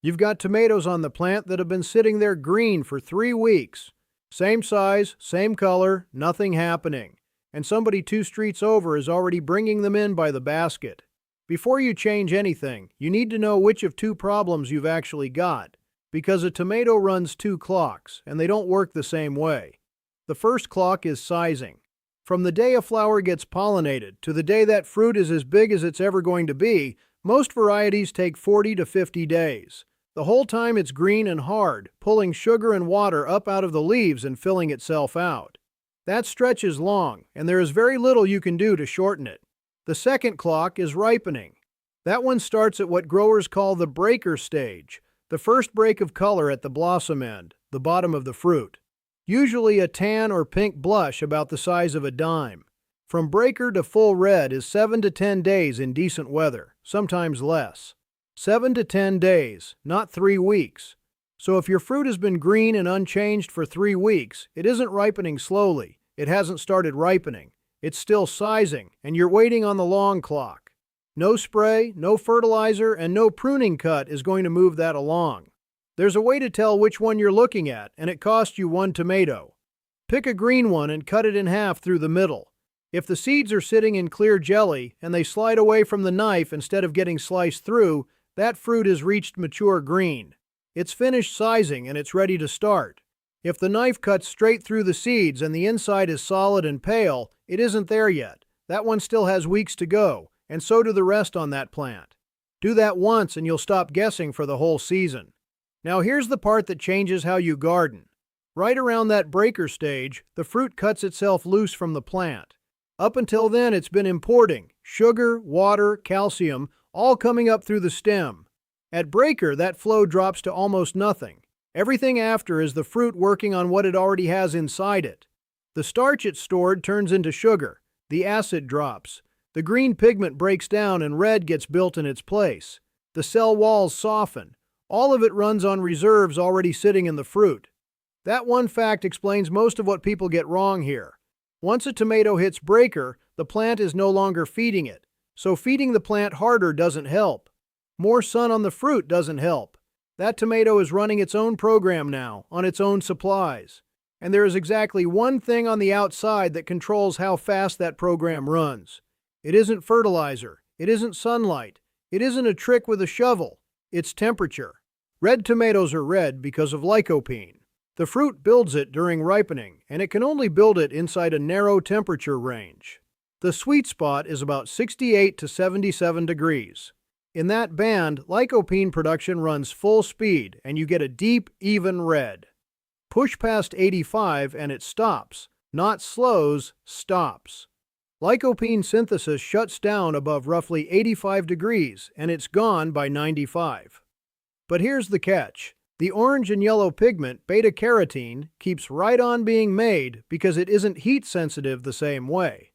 You've got tomatoes on the plant that have been sitting there green for 3 weeks. Same size, same color, nothing happening. And somebody 2 streets over is already bringing them in by the basket. Before you change anything, you need to know which of two problems you've actually got, because a tomato runs two clocks, and they don't work the same way. The first clock is sizing. From the day a flower gets pollinated to the day that fruit is as big as it's ever going to be, most varieties take 40 to 50 days. The whole time it's green and hard, pulling sugar and water up out of the leaves and filling itself out. That stretch is long, and there is very little you can do to shorten it. The second clock is ripening. That one starts at what growers call the breaker stage, the first break of color at the blossom end, the bottom of the fruit. Usually a tan or pink blush about the size of a dime. From breaker to full red is 7 to 10 days in decent weather, sometimes less. 7 to 10 days, not 3 weeks. So if your fruit has been green and unchanged for 3 weeks, it isn't ripening slowly. It hasn't started ripening. It's still sizing, and you're waiting on the long clock. No spray, no fertilizer, and no pruning cut is going to move that along. There's a way to tell which one you're looking at, and it costs you 1 tomato. Pick a green one and cut it in half through the middle. If the seeds are sitting in clear jelly and they slide away from the knife instead of getting sliced through, that fruit has reached mature green. It's finished sizing and it's ready to start. If the knife cuts straight through the seeds and the inside is solid and pale, it isn't there yet. That one still has weeks to go, and so do the rest on that plant. Do that once and you'll stop guessing for the whole season. Now here's the part that changes how you garden. Right around that breaker stage, the fruit cuts itself loose from the plant. Up until then, it's been importing sugar, water, calcium, all coming up through the stem. At breaker, that flow drops to almost nothing. Everything after is the fruit working on what it already has inside it. The starch it stored turns into sugar. The acid drops. The green pigment breaks down and red gets built in its place. The cell walls soften. All of it runs on reserves already sitting in the fruit. That one fact explains most of what people get wrong here. Once a tomato hits breaker, the plant is no longer feeding it. So feeding the plant harder doesn't help. More sun on the fruit doesn't help. That tomato is running its own program now, on its own supplies. And there is exactly one thing on the outside that controls how fast that program runs. It isn't fertilizer. It isn't sunlight. It isn't a trick with a shovel. It's temperature. Red tomatoes are red because of lycopene. The fruit builds it during ripening, and it can only build it inside a narrow temperature range. The sweet spot is about 68 to 77 degrees. In that band, lycopene production runs full speed, and you get a deep, even red. Push past 85 and it stops. Not slows, stops. Lycopene synthesis shuts down above roughly 85 degrees, and it's gone by 95. But here's the catch. The orange and yellow pigment, beta-carotene, keeps right on being made because it isn't heat sensitive the same way.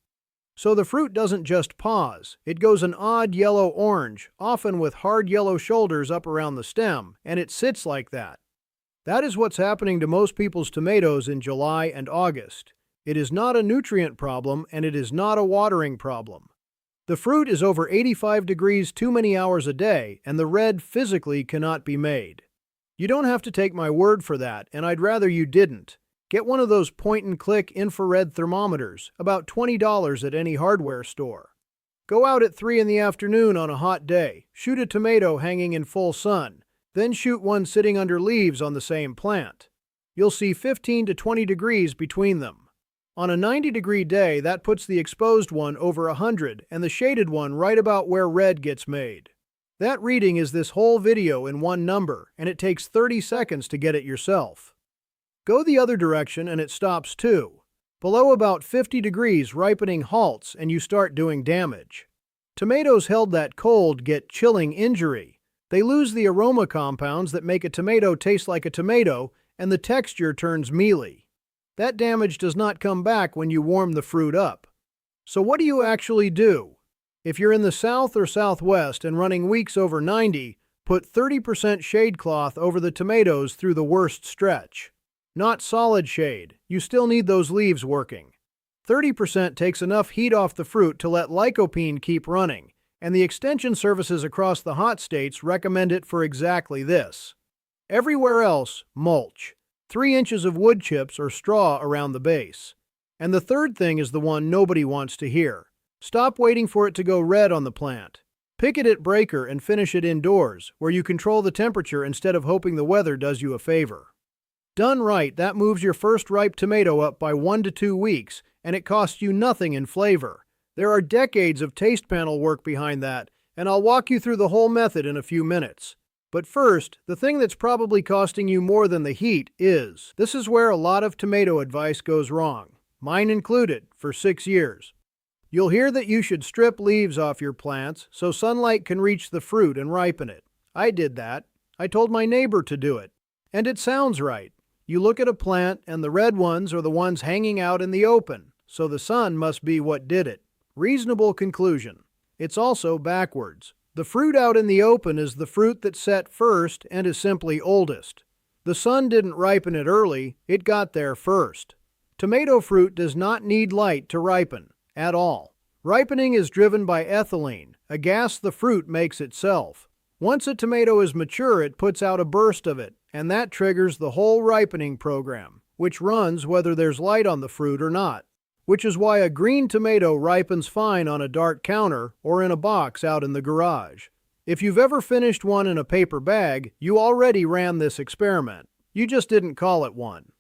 So the fruit doesn't just pause, it goes an odd yellow-orange, often with hard yellow shoulders up around the stem, and it sits like that. That is what's happening to most people's tomatoes in July and August. It is not a nutrient problem, and it is not a watering problem. The fruit is over 85 degrees too many hours a day, and the red physically cannot be made. You don't have to take my word for that, and I'd rather you didn't. Get one of those point-and-click infrared thermometers, about $20 at any hardware store. Go out at 3 in the afternoon on a hot day, shoot a tomato hanging in full sun, then shoot one sitting under leaves on the same plant. You'll see 15 to 20 degrees between them. On a 90-degree day, that puts the exposed one over 100 and the shaded one right about where red gets made. That reading is this whole video in one number, and it takes 30 seconds to get it yourself. Go the other direction and it stops too. Below about 50 degrees, ripening halts and you start doing damage. Tomatoes held that cold get chilling injury. They lose the aroma compounds that make a tomato taste like a tomato, and the texture turns mealy. That damage does not come back when you warm the fruit up. So what do you actually do? If you're in the south or southwest and running weeks over 90, put 30% shade cloth over the tomatoes through the worst stretch. Not solid shade. You still need those leaves working. 30% takes enough heat off the fruit to let lycopene keep running. And the extension services across the hot states recommend it for exactly this. Everywhere else, mulch. 3 inches of wood chips or straw around the base. And the third thing is the one nobody wants to hear. Stop waiting for it to go red on the plant. Pick it at breaker and finish it indoors, where you control the temperature instead of hoping the weather does you a favor. Done right, that moves your first ripe tomato up by 1 to 2 weeks, and it costs you nothing in flavor. There are decades of taste panel work behind that, and I'll walk you through the whole method in a few minutes. But first, the thing that's probably costing you more than the heat is, this is where a lot of tomato advice goes wrong, mine included, for 6 years. You'll hear that you should strip leaves off your plants so sunlight can reach the fruit and ripen it. I did that. I told my neighbor to do it. And it sounds right. You look at a plant and the red ones are the ones hanging out in the open, so the sun must be what did it. Reasonable conclusion. It's also backwards. The fruit out in the open is the fruit that's set first and is simply oldest. The sun didn't ripen it early, it got there first. Tomato fruit does not need light to ripen, at all. Ripening is driven by ethylene, a gas the fruit makes itself. Once a tomato is mature, it puts out a burst of it, and that triggers the whole ripening program, which runs whether there's light on the fruit or not. Which is why a green tomato ripens fine on a dark counter or in a box out in the garage. If you've ever finished one in a paper bag, you already ran this experiment. You just didn't call it one.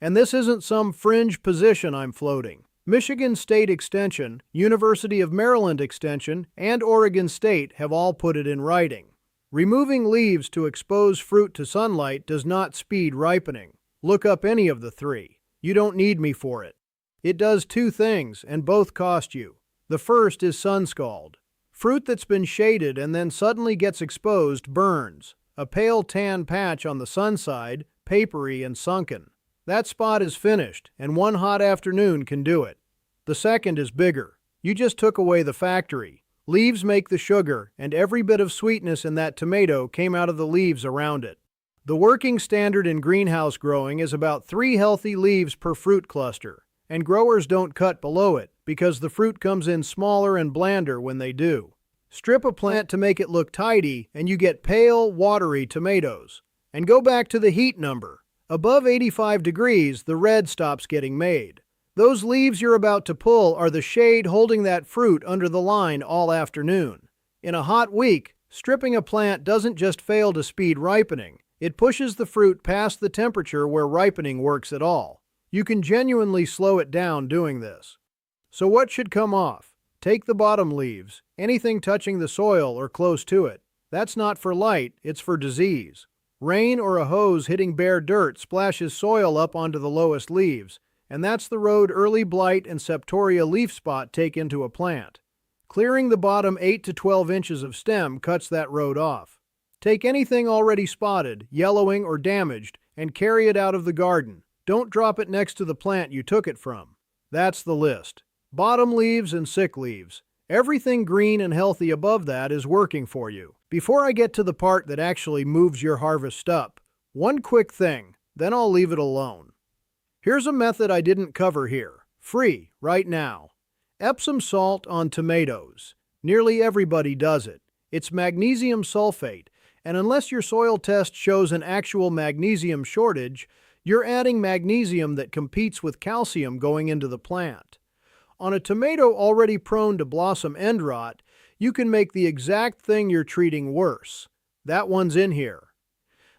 And this isn't some fringe position I'm floating. Michigan State Extension, University of Maryland Extension, and Oregon State have all put it in writing. Removing leaves to expose fruit to sunlight does not speed ripening. Look up any of the three. You don't need me for it. It does 2 things, and both cost you. The first is sun scald. Fruit that's been shaded and then suddenly gets exposed burns. A pale tan patch on the sun side, papery and sunken. That spot is finished, and one hot afternoon can do it. The second is bigger. You just took away the factory. Leaves make the sugar, and every bit of sweetness in that tomato came out of the leaves around it. The working standard in greenhouse growing is about 3 healthy leaves per fruit cluster. And growers don't cut below it because the fruit comes in smaller and blander when they do. Strip a plant to make it look tidy and you get pale, watery tomatoes. And go back to the heat number. Above 85 degrees, the red stops getting made. Those leaves you're about to pull are the shade holding that fruit under the line all afternoon. In a hot week, stripping a plant doesn't just fail to speed ripening. It pushes the fruit past the temperature where ripening works at all. You can genuinely slow it down doing this. So what should come off? Take the bottom leaves, anything touching the soil or close to it. That's not for light, it's for disease. Rain or a hose hitting bare dirt splashes soil up onto the lowest leaves, and that's the road early blight and septoria leaf spot take into a plant. Clearing the bottom 8 to 12 inches of stem cuts that road off. Take anything already spotted, yellowing, or damaged, and carry it out of the garden. Don't drop it next to the plant you took it from. That's the list. Bottom leaves and sick leaves. Everything green and healthy above that is working for you. Before I get to the part that actually moves your harvest up, one quick thing, then I'll leave it alone. Here's a method I didn't cover here. Free, right now. Epsom salt on tomatoes. Nearly everybody does it. It's magnesium sulfate, and unless your soil test shows an actual magnesium shortage, you're adding magnesium that competes with calcium going into the plant. On a tomato already prone to blossom end rot, you can make the exact thing you're treating worse. That one's in here.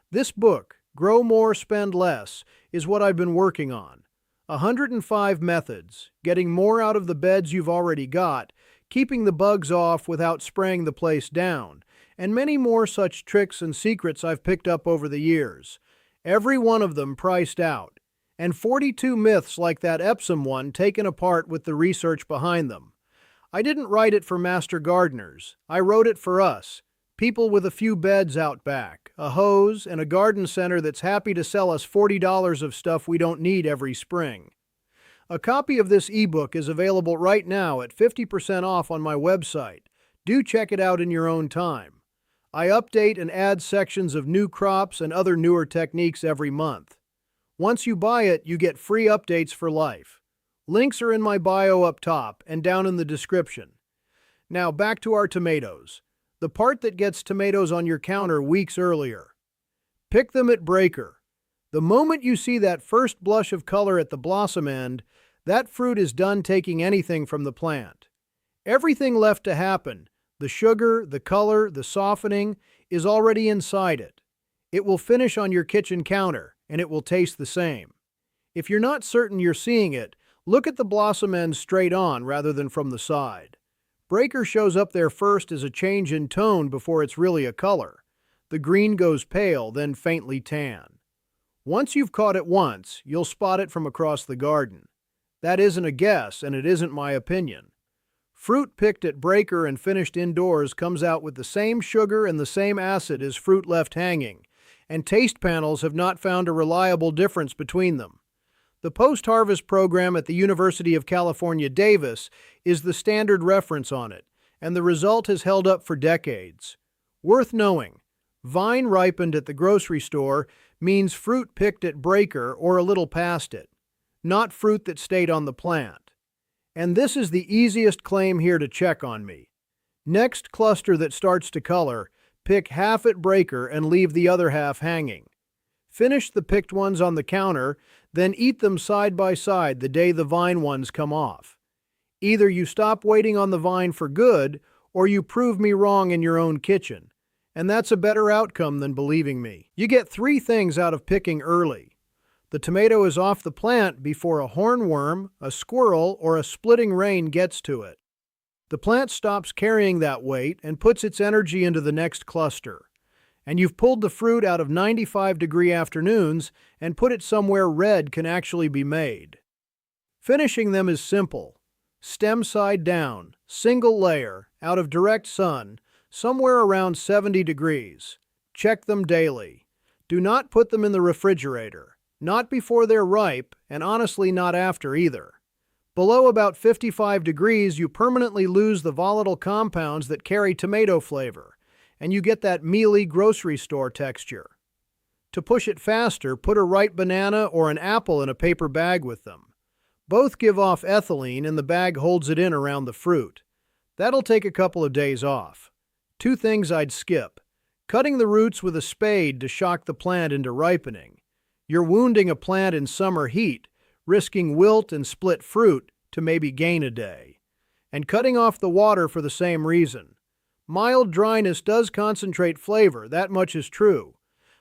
This book, Grow More, Spend Less, is what I've been working on. 105 methods, getting more out of the beds you've already got, keeping the bugs off without spraying the place down, and many more such tricks and secrets I've picked up over the years. Every one of them priced out, and 42 myths like that Epsom one taken apart with the research behind them. I didn't write it for master gardeners. I wrote it for us, people with a few beds out back, a hose, and a garden center that's happy to sell us $40 of stuff we don't need every spring. A copy of this ebook is available right now at 50% off on my website. Do check it out in your own time. I update and add sections of new crops and other newer techniques every month. Once you buy it, you get free updates for life. Links are in my bio up top and down in the description. Now back to our tomatoes. The part that gets tomatoes on your counter weeks earlier. Pick them at breaker. The moment you see that first blush of color at the blossom end, that fruit is done taking anything from the plant. Everything left to happen, the sugar, the color, the softening, is already inside it. It will finish on your kitchen counter, and it will taste the same. If you're not certain you're seeing it, look at the blossom end straight on rather than from the side. Breaker shows up there first as a change in tone before it's really a color. The green goes pale, then faintly tan. Once you've caught it once, you'll spot it from across the garden. That isn't a guess, and it isn't my opinion. Fruit picked at breaker and finished indoors comes out with the same sugar and the same acid as fruit left hanging, and taste panels have not found a reliable difference between them. The post-harvest program at the University of California, Davis is the standard reference on it, and the result has held up for decades. Worth knowing, vine ripened at the grocery store means fruit picked at breaker or a little past it, not fruit that stayed on the plant. And this is the easiest claim here to check on me. Next cluster that starts to color, pick half at breaker and leave the other half hanging. Finish the picked ones on the counter, then eat them side by side the day the vine ones come off. Either you stop waiting on the vine for good, or you prove me wrong in your own kitchen. And that's a better outcome than believing me. You get 3 things out of picking early. The tomato is off the plant before a hornworm, a squirrel, or a splitting rain gets to it. The plant stops carrying that weight and puts its energy into the next cluster. And you've pulled the fruit out of 95-degree afternoons and put it somewhere red can actually be made. Finishing them is simple. Stem side down, single layer, out of direct sun, somewhere around 70 degrees. Check them daily. Do not put them in the refrigerator. Not before they're ripe, and honestly not after either. Below about 55 degrees, you permanently lose the volatile compounds that carry tomato flavor, and you get that mealy grocery store texture. To push it faster, put a ripe banana or an apple in a paper bag with them. Both give off ethylene and the bag holds it in around the fruit. That'll take a couple of days off. 2 things I'd skip. Cutting the roots with a spade to shock the plant into ripening. You're wounding a plant in summer heat, risking wilt and split fruit to maybe gain a day. And cutting off the water for the same reason. Mild dryness does concentrate flavor, that much is true.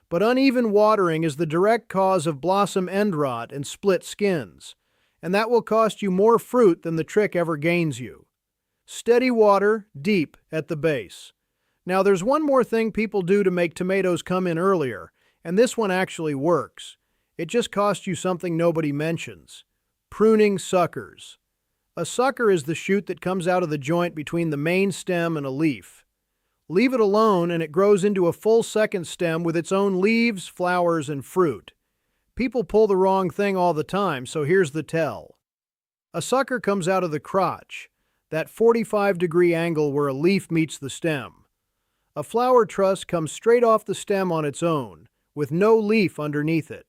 But uneven watering is the direct cause of blossom end rot and split skins. And that will cost you more fruit than the trick ever gains you. Steady water, deep at the base. Now there's one more thing people do to make tomatoes come in earlier, and this one actually works. It just costs you something nobody mentions. Pruning suckers. A sucker is the shoot that comes out of the joint between the main stem and a leaf. Leave it alone and it grows into a full second stem with its own leaves, flowers, and fruit. People pull the wrong thing all the time, so here's the tell. A sucker comes out of the crotch, that 45-degree angle where a leaf meets the stem. A flower truss comes straight off the stem on its own, with no leaf underneath it.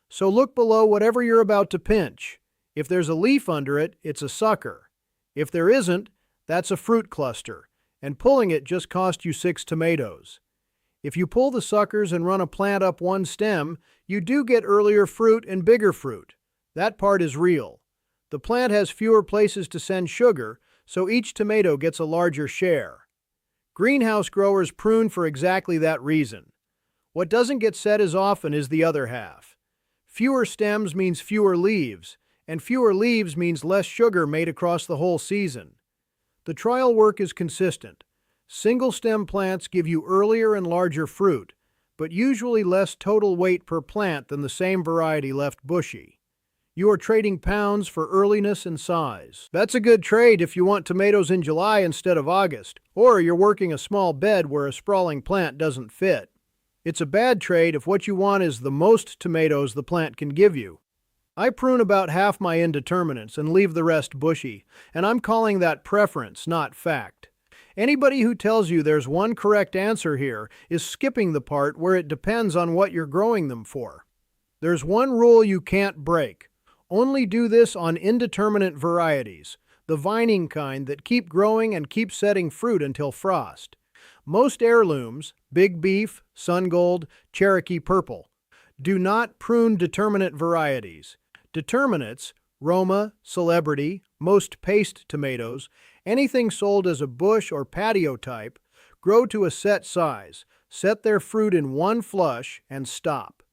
So look below whatever you're about to pinch. If there's a leaf under it, it's a sucker. If there isn't, that's a fruit cluster, and pulling it just cost you 6 tomatoes. If you pull the suckers and run a plant up one stem, you do get earlier fruit and bigger fruit. That part is real. The plant has fewer places to send sugar, so each tomato gets a larger share. Greenhouse growers prune for exactly that reason. What doesn't get said as often is the other half. Fewer stems means fewer leaves, and fewer leaves means less sugar made across the whole season. The trial work is consistent. Single stem plants give you earlier and larger fruit, but usually less total weight per plant than the same variety left bushy. You are trading pounds for earliness and size. That's a good trade if you want tomatoes in July instead of August, or you're working a small bed where a sprawling plant doesn't fit. It's a bad trade if what you want is the most tomatoes the plant can give you. I prune about half my indeterminates and leave the rest bushy, and I'm calling that preference, not fact. Anybody who tells you there's one correct answer here is skipping the part where it depends on what you're growing them for. There's one rule you can't break. Only do this on indeterminate varieties. the vining kind that keep growing and keep setting fruit until frost. Most heirlooms, Big Beef, Sun Gold, Cherokee Purple, do not prune determinate varieties. Determinates, Roma, Celebrity, most paste tomatoes, anything sold as a bush or patio type, grow to a set size, set their fruit in one flush, and stop.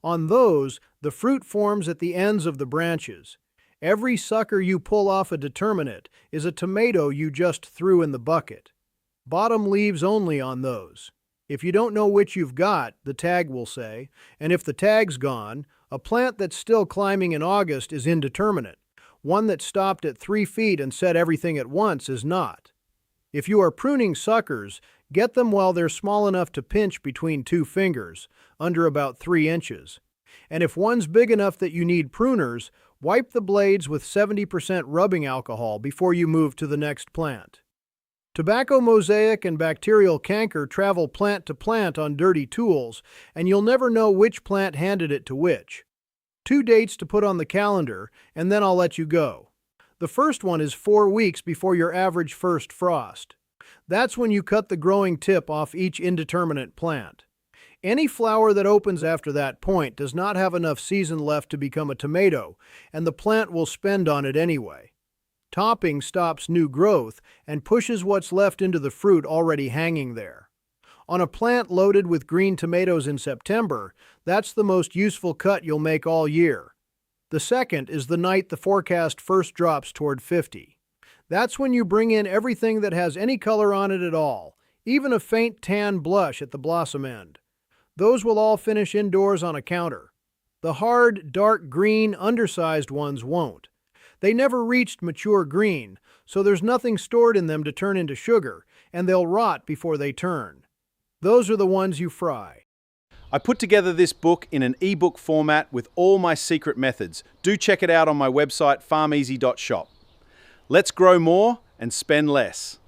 On those, the fruit forms at the ends of the branches. Every sucker you pull off a determinate is a tomato you just threw in the bucket. Bottom leaves only on those. If you don't know which you've got, the tag will say, and if the tag's gone, a plant that's still climbing in August is indeterminate. One that stopped at 3 feet and set everything at once is not. If you are pruning suckers, get them while they're small enough to pinch between 2 fingers, under about 3 inches. And if one's big enough that you need pruners, wipe the blades with 70% rubbing alcohol before you move to the next plant. Tobacco mosaic and bacterial canker travel plant to plant on dirty tools, and you'll never know which plant handed it to which. 2 dates to put on the calendar, and then I'll let you go. The first one is 4 weeks before your average first frost. That's when you cut the growing tip off each indeterminate plant. Any flower that opens after that point does not have enough season left to become a tomato, and the plant will spend on it anyway. Topping stops new growth and pushes what's left into the fruit already hanging there. On a plant loaded with green tomatoes in September, that's the most useful cut you'll make all year. The second is the night the forecast first drops toward 50. That's when you bring in everything that has any color on it at all, even a faint tan blush at the blossom end. Those will all finish indoors on a counter. The hard, dark green, undersized ones won't. They never reached mature green, so there's nothing stored in them to turn into sugar, and they'll rot before they turn. Those are the ones you fry. I put together this book in an ebook format with all my secret methods. Do check it out on my website, farmeasy.shop. Let's grow more and spend less.